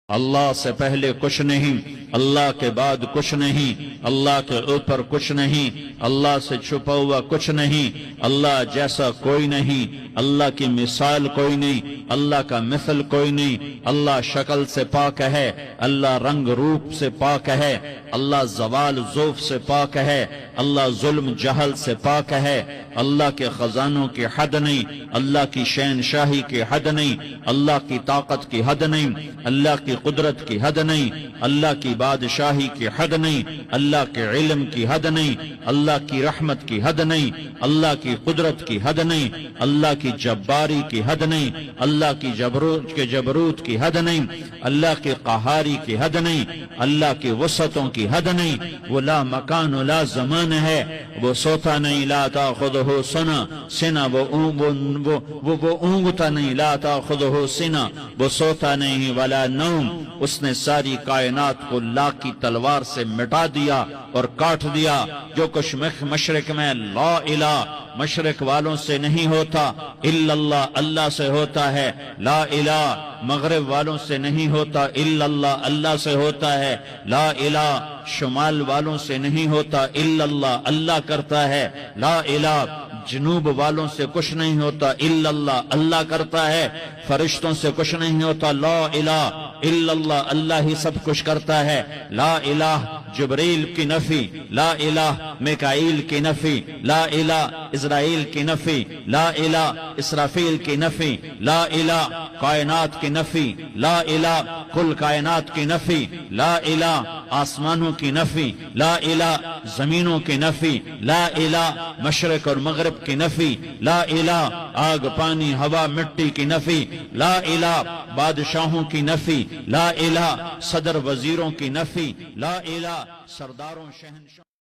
اللہ سے پہلے کچھ نہیں، اللہ کے بعد کچھ نہیں، اللہ کے اوپر کچھ نہیں، اللہ سے چھپا ہوا کچھ نہیں، اللہ جیسا کوئی نہیں، اللہ کی مثال کوئی نہیں، اللہ کا مثل کوئی نہیں، اللہ شکل سے پاک ہے، اللہ رنگ روپ سے پاک ہے، اللہ زوال ذوف سے پاک ہے، اللہ ظلم جہل سے پاک ہے، اللہ کے خزانوں کی حد نہیں، اللہ کی شہنشاہی کی حد نہیں، اللہ کی طاقت کی حد نہیں، اللہ کی قدرت کی حد نہیں، اللہ کی بادشاہی کی حد نہیں، اللہ کے علم کی حد نہیں، اللہ کی رحمت کی حد نہیں، اللہ کی قدرت کی حد نہیں، اللہ کی جباری کی حد نہیں، اللہ کی جبروت کی حد نہیں، اللہ کی قہاری کی حد نہیں، اللہ کی وسعتوں کی حد نہیں، وہ لا مکان و لا زمان ہے، وہ سوتا نہیں لا تاخذہ سنہ، وہ اونگتا نہیں لا تاخذہ سنہ، وہ سوتا نہیں ولا نوم، اس نے ساری کائنات کو لاکھ کی تلوار سے مٹا دیا اور کاٹ دیا۔ جو کچھ مشرق میں لا الہ مشرق والوں سے نہیں ہوتا الا اللہ، اللہ سے ہوتا ہے، لا الہ مغرب والوں سے نہیں ہوتا الا اللہ، اللہ سے ہوتا ہے، لا الہ شمال والوں سے نہیں ہوتا الا اللہ، اللہ کرتا ہے، لا الہ جنوب والوں سے کچھ نہیں ہوتا الا اللہ، اللہ کرتا ہے، فرشتوں سے کچھ نہیں ہوتا، لا الہ الا اللہ، اللہ ہی سب کچھ کرتا ہے، لا الہ جبریل کی نفی، لا الہ میکائیل کی نفی، لا الہ اسرائیل کی نفی، لا الہ اسرافیل کی نفی، لا الہ کائنات کی نفی، لا الہ کل کائنات کی نفی، لا الہ آسمانوں کی نفی، لا الہ زمینوں کی نفی، لا الہ مشرق اور مغرب کی نفی، لا الہ آگ پانی ہوا مٹی کی نفی، لا الہ بادشاہوں کی نفی، لا الہ صدر وزیروں کی نفی، لا الہ سرداروں شہنشاہوں